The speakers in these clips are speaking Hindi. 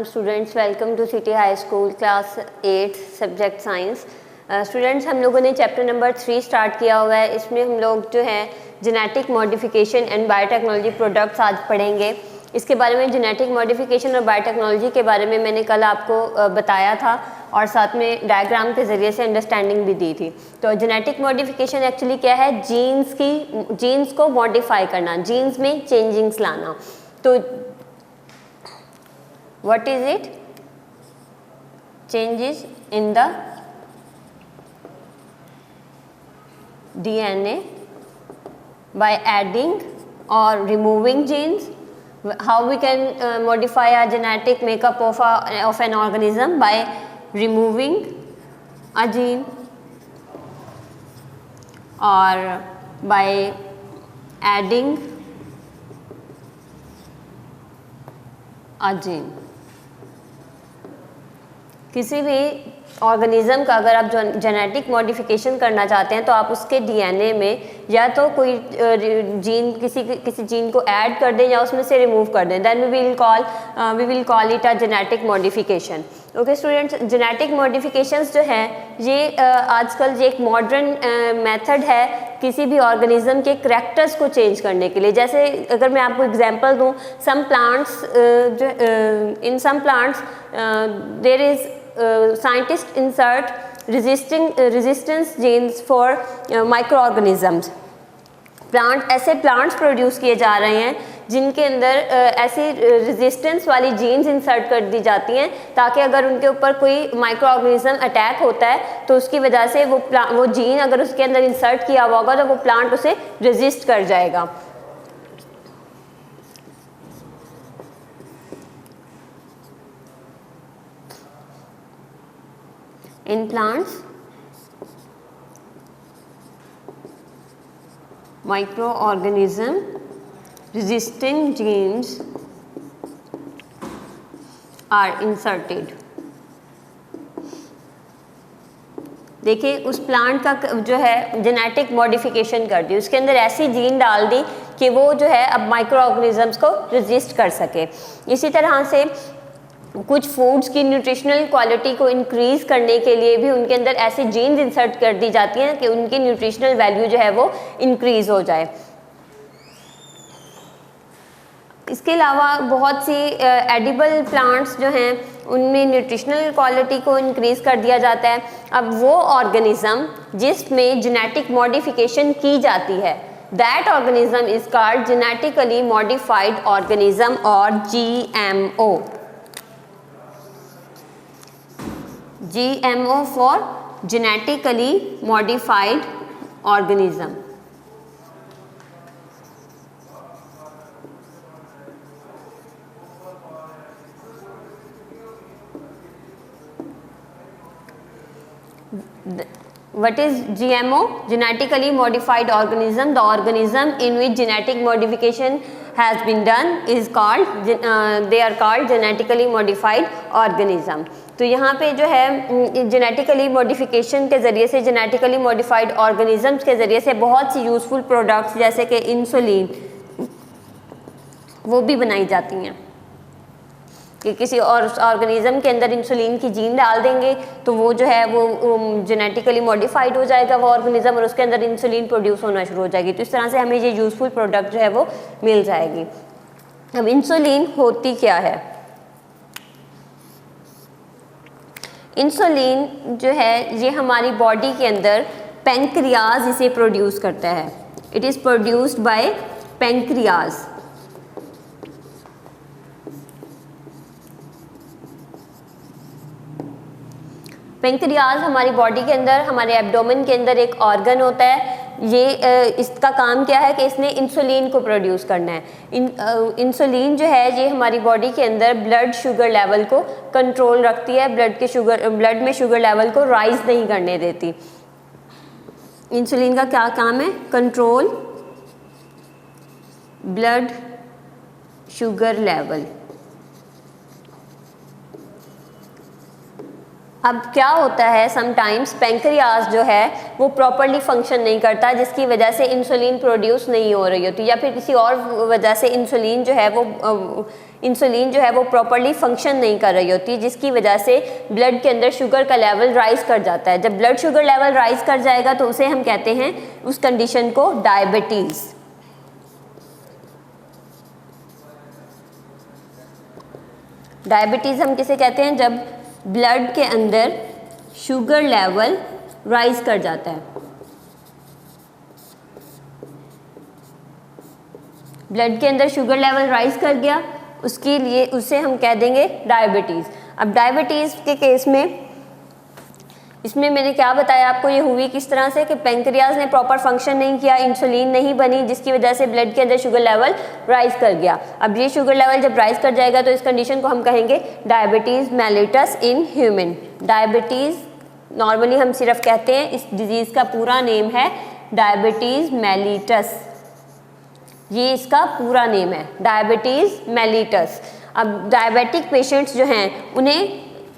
Assalamualaikum students, welcome to City High School class 8 subject science. Students हम लोगों ने चैप्टर नंबर 3 स्टार्ट किया हुआ है। इसमें हम लोग जो है genetic modification and biotechnology products आज पढ़ेंगे। इसके बारे में जेनेटिक मॉडिफिकेशन और बायोटेक्नोलॉजी के बारे में मैंने कल आपको बताया था और साथ में डायग्राम के ज़रिए से अंडरस्टैंडिंग भी दी थी। तो जेनेटिक मॉडिफिकेशन एक्चुअली क्या है? जीन्स को मॉडिफाई करना, जीन्स में चेंजिंग्स लाना। तो what is it? Changes in the DNA by adding or removing genes. How we can modify a genetic makeup of an organism? By removing a gene or by adding a gene. किसी भी ऑर्गेनिज्म का अगर आप जेनेटिक मॉडिफिकेशन करना चाहते हैं तो आप उसके डीएनए में या तो कोई जीन किसी जीन को ऐड कर दें या उसमें से रिमूव कर दें, then we will call it a genetic modification. Okay students, genetic modifications जो है ये आजकल ये एक मॉडर्न मेथड है किसी भी ऑर्गेनिज्म के करैक्टर्स को चेंज करने के लिए। जैसे अगर मैं आपको एग्जांपल दूं, some plants in some plants there is scientists insert resistance genes for microorganisms. ऐसे प्लांट्स प्रोड्यूस किए जा रहे हैं जिनके अंदर ऐसी रेजिस्टेंस वाली जीन्स इंसर्ट कर दी जाती हैं ताकि अगर उनके ऊपर कोई माइक्रो ऑर्गेनिज्म अटैक होता है तो उसकी वजह से वो जीन अगर उसके अंदर इंसर्ट किया हुआ होगा तो वो प्लांट उसे रेजिस्ट कर जाएगा। In plants, microorganism resisting genes are inserted. देखिए उस प्लांट का जो है जेनेटिक मॉडिफिकेशन कर दी, उसके अंदर ऐसी जीन डाल दी कि वो जो है अब माइक्रो ऑर्गेनिजम्स को रेजिस्ट कर सके। इसी तरह से कुछ फूड्स की न्यूट्रिशनल क्वालिटी को इंक्रीज़ करने के लिए भी उनके अंदर ऐसी जीन्स इंसर्ट कर दी जाती हैं कि उनकी न्यूट्रिशनल वैल्यू जो है वो इंक्रीज़ हो जाए। इसके अलावा बहुत सी एडिबल प्लांट्स जो हैं उनमें न्यूट्रिशनल क्वालिटी को इंक्रीज़ कर दिया जाता है। अब वो ऑर्गेनिज्म जिसमें जेनेटिक मॉडिफिकेशन की जाती है, that organism is called genetically modified organism और GMO। GMO for genetically modified organism. What is GMO? Genetically modified organism. The organism in which genetic modification has been done is called they are called genetically modified organism. तो यहाँ पे जो है जेनेटिकली मॉडिफिकेशन के ज़रिए से, जेनेटिकली मॉडिफाइड ऑर्गेनिजम्स के ज़रिए से बहुत सी यूज़फुल प्रोडक्ट्स जैसे कि इंसुलिन वो भी बनाई जाती हैं कि किसी और ऑर्गेनिज्म के अंदर इंसुलिन की जीन डाल देंगे तो वो जो है वो जेनेटिकली मॉडिफाइड हो जाएगा वो ऑर्गेनिज्म और उसके अंदर इंसुलिन प्रोड्यूस होना शुरू हो जाएगी। तो इस तरह से हमें ये यूज़फुल प्रोडक्ट जो है वो मिल जाएगी। अब इंसुलिन होती क्या है? इंसुलिन जो है ये हमारी बॉडी के अंदर पैंक्रियाज इसे प्रोड्यूस करता है। It is produced by pancreas. Pancreas हमारी बॉडी के अंदर, हमारे एब्डोमेन के अंदर एक ऑर्गन होता है। ये इसका काम क्या है कि इसने इंसुलिन को प्रोड्यूस करना है। इंसुलिन जो है ये हमारी बॉडी के अंदर ब्लड शुगर लेवल को कंट्रोल रखती है, ब्लड में शुगर लेवल को राइज नहीं करने देती। इंसुलिन का क्या काम है? Control blood sugar level. अब क्या होता है, समटाइम्स पेंक्रियाज जो है वो प्रॉपरली फंक्शन नहीं करता, जिसकी वजह से इंसुलिन प्रोड्यूस नहीं हो रही होती, या फिर किसी और वजह से इंसुलिन जो है वो प्रॉपरली फंक्शन नहीं कर रही होती, जिसकी वजह से ब्लड के अंदर शुगर का लेवल राइज कर जाता है। जब ब्लड शुगर लेवल राइज कर जाएगा तो उसे हम कहते हैं, उस कंडीशन को डायबिटीज़। डायबिटीज़ हम किसे कहते हैं, जब ब्लड के अंदर शुगर लेवल राइज कर जाता है। ब्लड के अंदर शुगर लेवल राइज कर गया, उसके लिए उसे हम कह देंगे डायबिटीज़। अब डायबिटीज़ के केस में इसमें मैंने क्या बताया आपको, ये हुई किस तरह से कि पेंक्रियाज ने प्रॉपर फंक्शन नहीं किया, इंसुलिन नहीं बनी, जिसकी वजह से ब्लड के अंदर शुगर लेवल राइज कर गया। अब ये शुगर लेवल जब राइज कर जाएगा तो इस कंडीशन को हम कहेंगे diabetes mellitus in human. Diabetes normally हम सिर्फ कहते हैं, इस डिजीज़ का पूरा नेम है डायबिटीज़ मेलिटस, ये इसका पूरा नेम है डायबिटीज़ मेलिटस। अब डायबिटिक पेशेंट्स जो हैं उन्हें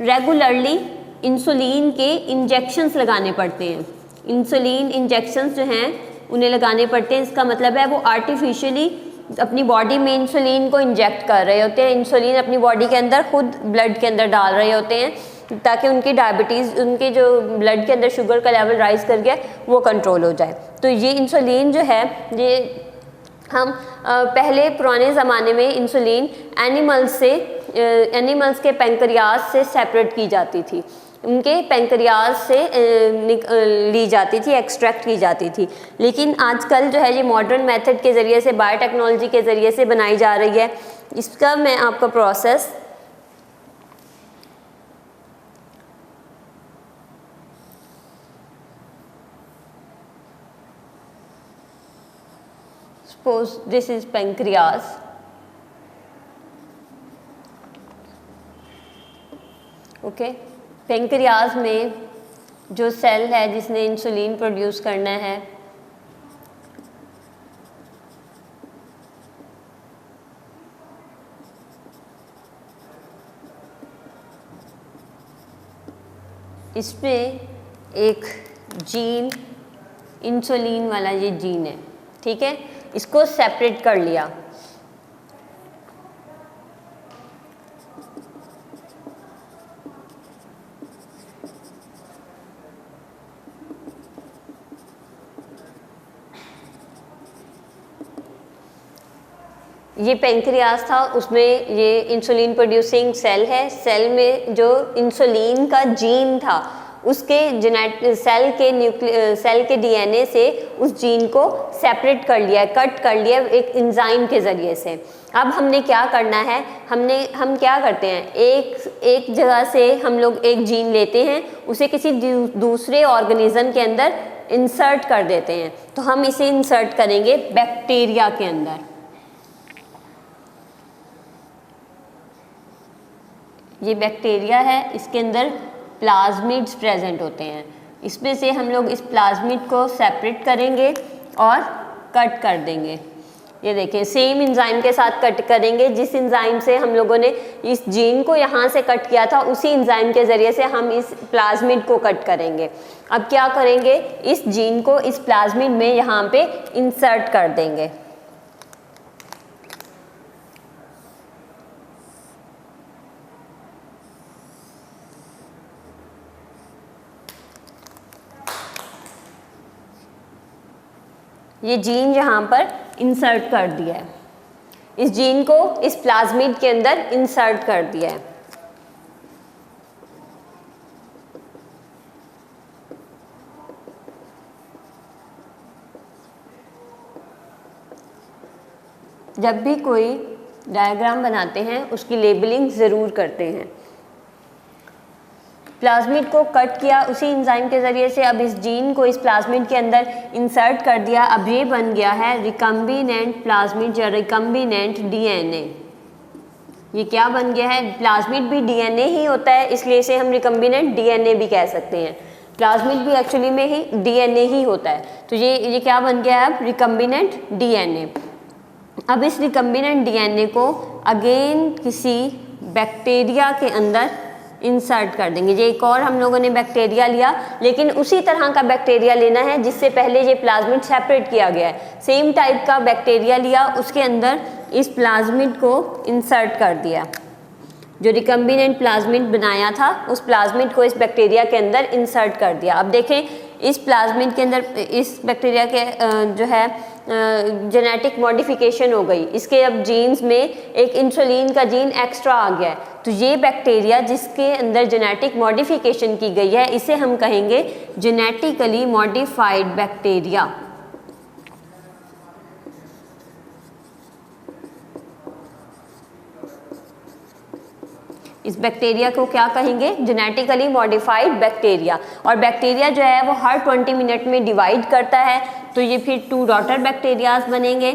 रेगुलरली इंसुलिन के इंजेक्शंस लगाने पड़ते हैं। इंसुलिन इंजेक्शंस जो हैं उन्हें लगाने पड़ते हैं, इसका मतलब है वो आर्टिफिशियली अपनी बॉडी में इंसुलिन को इंजेक्ट कर रहे होते हैं, इंसुलिन अपनी बॉडी के अंदर खुद ब्लड के अंदर डाल रहे होते हैं ताकि उनकी डायबिटीज़, उनके जो ब्लड के अंदर शुगर का लेवल राइज कर गया वो कंट्रोल हो जाए। तो ये इंसुलिन जो है, ये हम पहले पुराने ज़माने में इंसुलिन एनिमल्स के पेंक्रियाज से सेपरेट की जाती थी, उनके पेंक्रियाज से ली जाती थी, एक्सट्रैक्ट की जाती थी। लेकिन आजकल जो है ये मॉडर्न मेथड के ज़रिए से, बायोटेक्नोलॉजी के ज़रिए से बनाई जा रही है। इसका मैं आपका process suppose this is pancreas, okay. Pancreas में जो सेल है जिसने इंसुलिन प्रोड्यूस करना है, इसमें एक जीन, इंसुलिन वाला ये जीन है, ठीक है, इसको सेपरेट कर लिया। ये पेंक्रियाज था, उसमें ये इंसुलिन प्रोड्यूसिंग सेल है, सेल में जो इंसुलिन का जीन था उसके सेल के डीएनए से उस जीन को सेपरेट कर लिया, कट कर लिया एक एंजाइम के ज़रिए से। अब हमने क्या करना है, हम क्या करते हैं, एक जगह से हम लोग एक जीन लेते हैं, उसे किसी दूसरे ऑर्गेनिज्म के अंदर इंसर्ट कर देते हैं। तो हम इसे इंसर्ट करेंगे बैक्टीरिया के अंदर। ये बैक्टीरिया है, इसके अंदर प्लाज्मिड्स प्रेजेंट होते हैं। इसमें से हम लोग इस प्लाज्मिड को सेपरेट करेंगे और कट कर देंगे। ये देखें, सेम एंजाइम के साथ कट करेंगे, जिस एंजाइम से हम लोगों ने इस जीन को यहाँ से कट किया था उसी एंजाइम के ज़रिए से हम इस प्लाज्मिड को कट करेंगे। अब क्या करेंगे, इस जीन को इस प्लाज्मिड में यहाँ पे इंसर्ट कर देंगे। ये जीन यहाँ पर इंसर्ट कर दिया है, इस जीन को इस प्लाज्मिड के अंदर इंसर्ट कर दिया है। जब भी कोई डायग्राम बनाते हैं उसकी लेबलिंग ज़रूर करते हैं। प्लाज्मिड को कट किया उसी एंजाइम के ज़रिए से, अब इस जीन को इस प्लाज्मिड के अंदर इंसर्ट कर दिया। अब ये बन गया है रिकम्बिनेंट प्लाज्मिड या रिकम्बिनेंट डीएनए। ये क्या बन गया है, प्लाज्मिड भी डीएनए ही होता है, इसलिए इसे हम रिकम्बिनेंट डीएनए भी कह सकते हैं। प्लाज्मिड भी एक्चुअली में ही डीएनए ही होता है। तो ये क्या बन गया है, अब रिकम्बिनेंट डीएनए। अब इस रिकम्बिनेंट डीएनए को अगेन किसी बैक्टीरिया के अंदर इंसर्ट कर देंगे। ये एक और हम लोगों ने बैक्टीरिया लिया, लेकिन उसी तरह का बैक्टीरिया लेना है जिससे पहले ये प्लाज्मिड सेपरेट किया गया है। सेम टाइप का बैक्टीरिया लिया, उसके अंदर इस प्लाज्मिड को इंसर्ट कर दिया। जो रिकम्बिनेंट प्लाज्मिड बनाया था उस प्लाज्मिड को इस बैक्टीरिया के अंदर इंसर्ट कर दिया। अब देखें इस प्लाज्मिड के अंदर इस बैक्टीरिया के जो है जेनेटिक मॉडिफिकेशन हो गई। इसके अब जीन्स में एक इंसुलिन का जीन एक्स्ट्रा आ गया है। तो ये बैक्टीरिया जिसके अंदर जेनेटिक मॉडिफिकेशन की गई है इसे हम कहेंगे जेनेटिकली मॉडिफाइड बैक्टीरिया। इस बैक्टीरिया को क्या कहेंगे? Genetically modified bacteria. और बैक्टीरिया जो है वो हर 20 मिनट में डिवाइड करता है, तो ये फिर 2 डॉटर बैक्टीरियाज बनेंगे।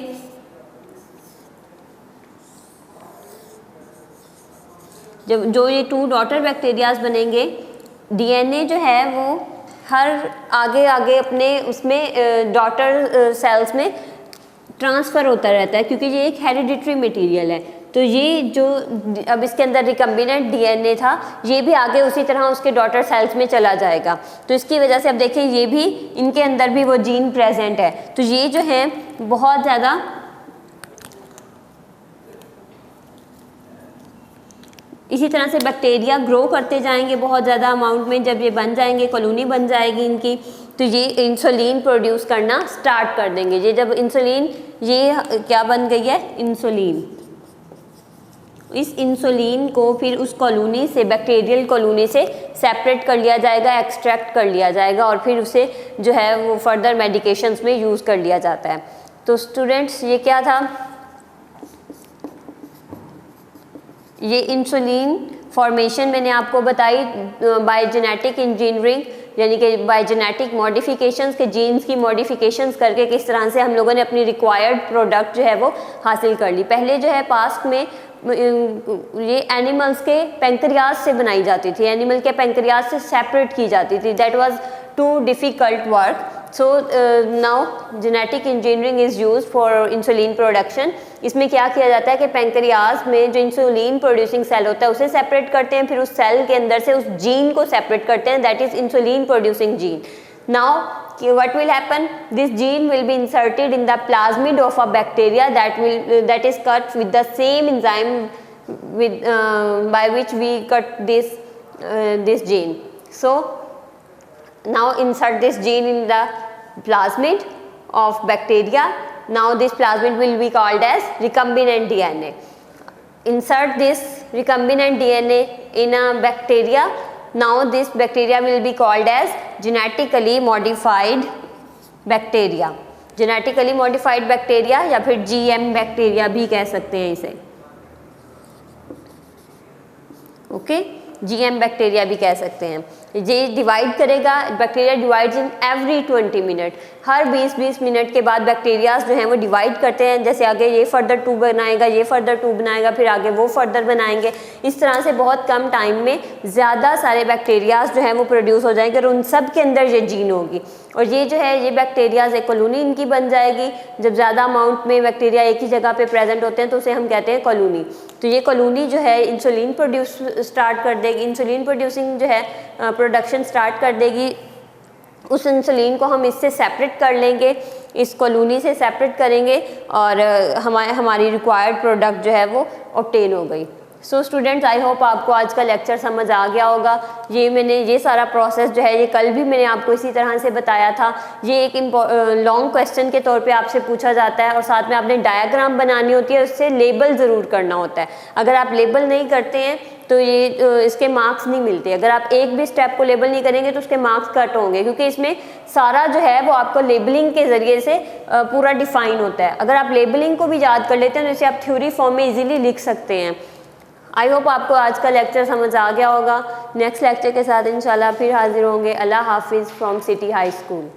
जब जो ये 2 डॉटर बैक्टीरियाज बनेंगे, डीएनए जो है वो हर आगे आगे अपने उसमें डॉटर सेल्स में ट्रांसफ़र होता रहता है, क्योंकि ये एक हेरिडिटरी मटेरियल है। तो ये जो अब इसके अंदर रिकम्बिनेंट डीएनए था ये भी आगे उसी तरह उसके डॉटर सेल्स में चला जाएगा। तो इसकी वजह से अब देखिए ये भी इनके अंदर भी वो जीन प्रेजेंट है। तो ये जो है बहुत ज़्यादा इसी तरह से बैक्टीरिया ग्रो करते जाएंगे बहुत ज़्यादा अमाउंट में। जब ये बन जाएंगे, कॉलोनी बन जाएगी इनकी, तो ये इंसुलिन प्रोड्यूस करना स्टार्ट कर देंगे। ये जब इंसुलिन, ये क्या बन गई है? इंसुलिन। इस इंसुलिन को फिर उस कॉलोनी से, बैक्टीरियल कॉलोनी से सेपरेट कर लिया जाएगा, एक्सट्रैक्ट कर लिया जाएगा और फिर उसे जो है वो फर्दर मेडिकेशंस में यूज़ कर लिया जाता है। तो स्टूडेंट्स ये क्या था? ये इंसुलिन फॉर्मेशन मैंने आपको बताई बाय जेनेटिक इंजीनियरिंग, यानी कि बाय जेनेटिक मॉडिफिकेशंस के जीन्स की मॉडिफिकेशंस करके किस तरह से हम लोगों ने अपनी रिक्वायर्ड प्रोडक्ट जो है वो हासिल कर ली। पहले जो है पास्ट में ये एनिमल्स के पेंक्रियाज से बनाई जाती थी, एनिमल के पेंक्रियाज से सेपरेट की जाती थी। That was too difficult work. So now genetic engineering is used for insulin production. इसमें क्या किया जाता है कि पेंक्रियाज में जो इंसुलिन प्रोड्यूसिंग सेल होता है उसे सेपरेट करते हैं, फिर उस सेल के अंदर से उस जीन को सेपरेट करते हैं, that is insulin producing gene. Now what will happen? This gene will be inserted in the plasmid of a bacteria that is cut with the same enzyme with by which we cut this gene. So now insert this gene in the plasmid of bacteria. Now this plasmid will be called as recombinant DNA. Insert this recombinant DNA in a bacteria. Now this bacteria will be called as genetically modified bacteria. Genetically modified bacteria या फिर GM बैक्टीरिया भी कह सकते हैं इसे। ओके, GM बैक्टीरिया भी कह सकते हैं। ये डिवाइड करेगा, bacteria divides in every 20 minute. Her 20-20 minute के बाद बैक्टीरियाज जो हैं वो डिवाइड करते हैं। जैसे आगे ये फर्दर 2 बनाएगा, ये फर्दर 2 बनाएगा, फिर आगे वो फर्दर बनाएंगे। इस तरह से बहुत कम टाइम में ज़्यादा सारे बैक्टीरियाज जो हैं वो प्रोड्यूस हो जाएंगे और उन सब के अंदर ये जीन होगी। और ये जो है ये बैक्टीरियाज एक कॉलोनी इनकी बन जाएगी। जब ज़्यादा अमाउंट में बैक्टीरिया एक ही जगह पे प्रेजेंट होते हैं तो उसे हम कहते हैं कॉलोनी। तो ये कॉलोनी जो है इंसुलिन प्रोड्यूस स्टार्ट कर देगी, इंसुलिन प्रोड्यूसिंग जो है प्रोडक्शन स्टार्ट कर देगी। उस इंसुलिन को हम इससे सेपरेट कर लेंगे, इस कॉलोनी से सेपरेट करेंगे और हमारी रिक्वायर्ड प्रोडक्ट जो है वो ऑब्टेन हो गई। सो स्टूडेंट्स, आई होप आपको आज का लेक्चर समझ आ गया होगा। ये सारा प्रोसेस जो है ये कल भी मैंने आपको इसी तरह से बताया था। ये एक लॉन्ग क्वेश्चन के तौर पे आपसे पूछा जाता है और साथ में आपने डायग्राम बनानी होती है, उससे लेबल ज़रूर करना होता है। अगर आप लेबल नहीं करते हैं तो ये इसके मार्क्स नहीं मिलते। अगर आप एक भी स्टेप को लेबल नहीं करेंगे तो उसके मार्क्स कट होंगे, क्योंकि इसमें सारा जो है वो आपको लेबलिंग के ज़रिए से पूरा डिफ़ाइन होता है। अगर आप लेबलिंग को भी याद कर लेते हैं तो इसे आप थ्योरी फॉर्म में इजीली लिख सकते हैं। आई होप आपको आज का लेक्चर समझ आ गया होगा। नेक्स्ट लेक्चर के साथ इंशाल्लाह फिर हाजिर होंगे। अल्लाह हाफिज़ फ्रॉम सिटी हाई स्कूल।